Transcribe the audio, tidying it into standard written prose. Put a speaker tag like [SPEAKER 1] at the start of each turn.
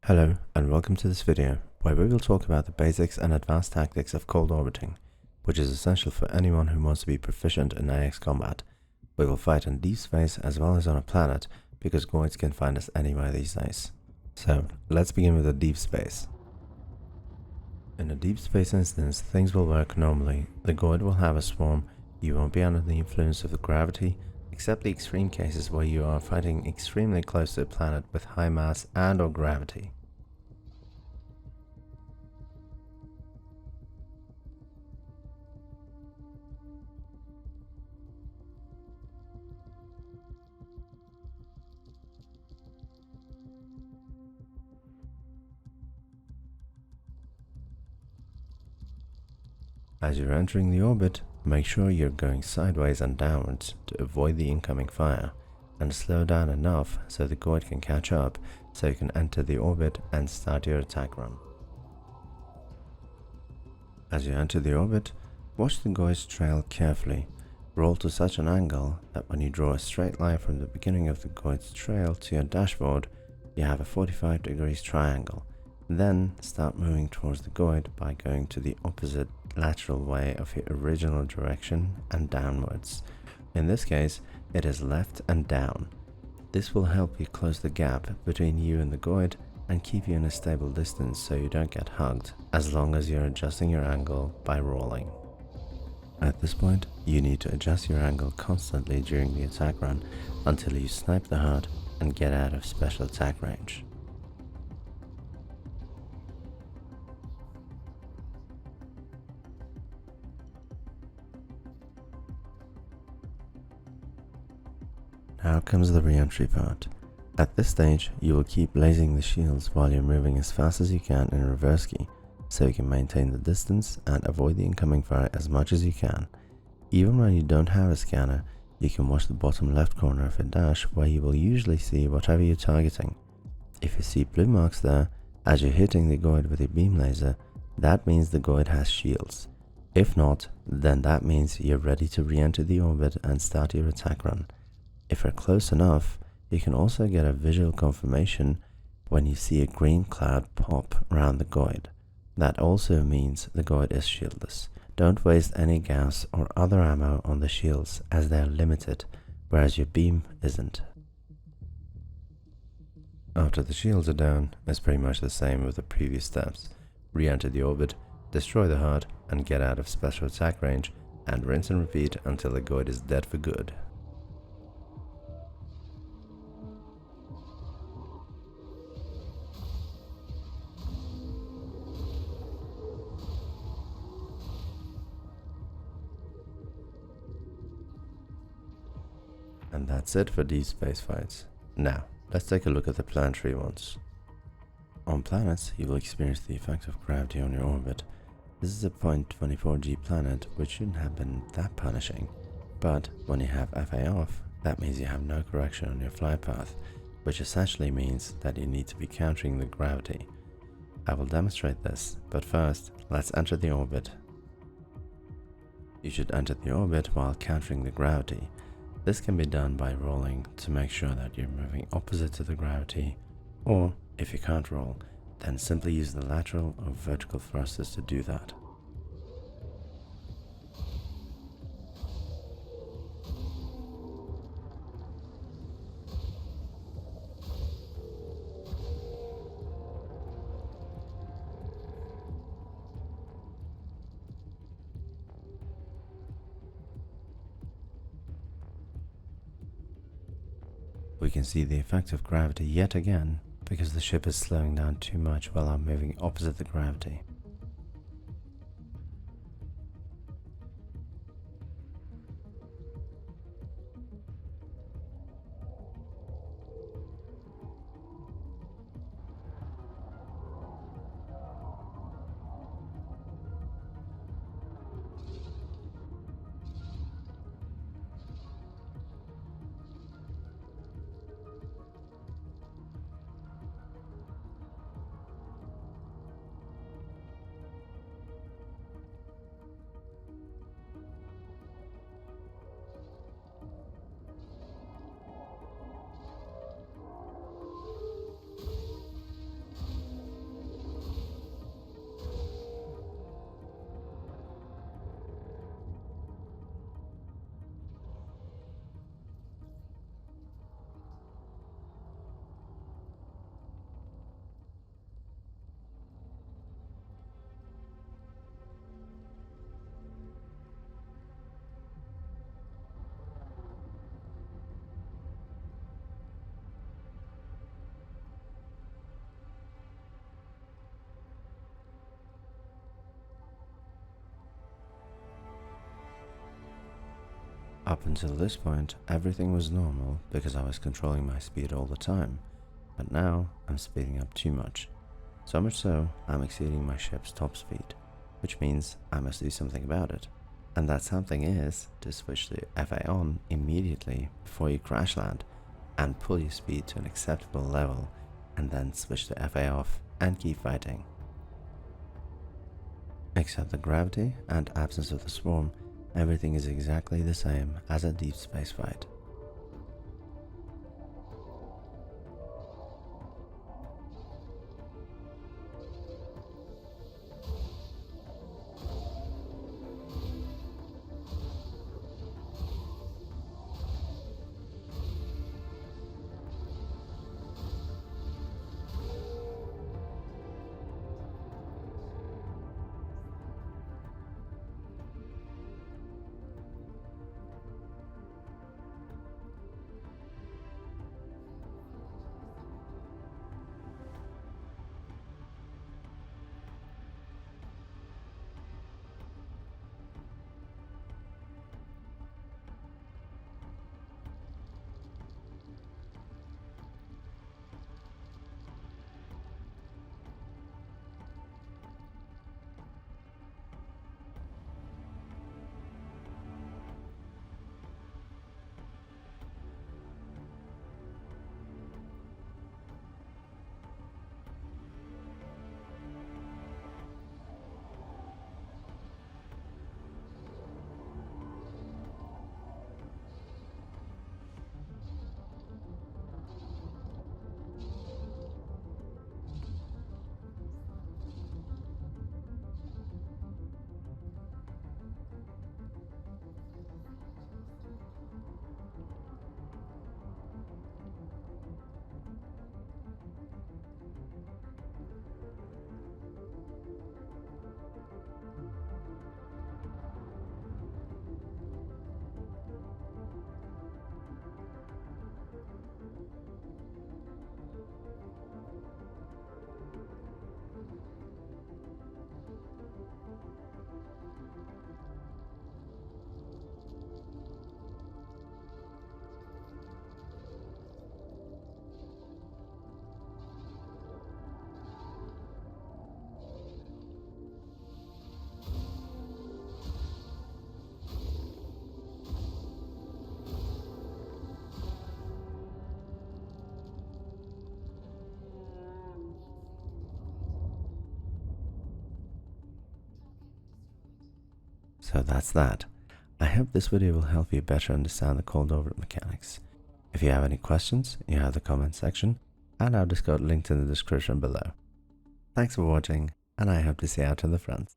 [SPEAKER 1] Hello and welcome to this video where we will talk about the basics and advanced tactics of cold orbiting, which is essential for anyone who wants to be proficient in AX combat. We will fight in deep space as well as on a planet because Goids can find us anywhere these days. So let's begin with the deep space. In a deep space instance, things will work normally. The Goid will have a swarm, you won't be under the influence of the gravity, except the extreme cases where you are fighting extremely close to a planet with high mass and or gravity. As you're entering the orbit, make sure you're going sideways and downwards to avoid the incoming fire, and slow down enough so the Goid can catch up so you can enter the orbit and start your attack run. As you enter the orbit, watch the Goid's trail carefully. Roll to such an angle that when you draw a straight line from the beginning of the Goid's trail to your dashboard, you have a 45 degrees triangle. Then start moving towards the Goid by going to the opposite lateral way of your original direction and downwards. In this case, it is left and down. This will help you close the gap between you and the Goid and keep you in a stable distance so you don't get hugged, as long as you're adjusting your angle by rolling. At this point, you need to adjust your angle constantly during the attack run until you snipe the HUD and get out of special attack range. Now comes the re-entry part. At this stage, you will keep blazing the shields while you're moving as fast as you can in reverse key, so you can maintain the distance and avoid the incoming fire as much as you can. Even when you don't have a scanner, you can watch the bottom left corner of your dash where you will usually see whatever you're targeting. If you see blue marks there, as you're hitting the Goid with your beam laser, that means the Goid has shields. If not, then that means you're ready to re-enter the orbit and start your attack run. If you're close enough, you can also get a visual confirmation when you see a green cloud pop around the Goid. That also means the Goid is shieldless. Don't waste any gas or other ammo on the shields as they are limited, whereas your beam isn't. After the shields are down, it's pretty much the same with the previous steps. Re-enter the orbit, destroy the HUD, and get out of special attack range, and rinse and repeat until the Goid is dead for good. And that's it for deep space fights. Now, let's take a look at the planetary ones. On planets, you will experience the effect of gravity on your orbit. This is a 0.24g planet, which shouldn't have been that punishing. But when you have FA off, that means you have no correction on your flight path, which essentially means that you need to be countering the gravity. I will demonstrate this, but first, let's enter the orbit. You should enter the orbit while countering the gravity. This can be done by rolling to make sure that you're moving opposite to the gravity, or if you can't roll, then simply use the lateral or vertical thrusters to do that. We can see the effect of gravity yet again because the ship is slowing down too much while I'm moving opposite the gravity. Up until this point, everything was normal because I was controlling my speed all the time, but now I'm speeding up too much. So much so, I'm exceeding my ship's top speed, which means I must do something about it. And that something is to switch the FA on immediately before you crash land and pull your speed to an acceptable level, and then switch the FA off and keep fighting. Except the gravity and absence of the swarm, everything is exactly the same as a deep space fight. So that's that. I hope this video will help you better understand the cold over mechanics. If you have any questions, you have the comment section, and our Discord linked in the description below. Thanks for watching, and I hope to see you out in the front.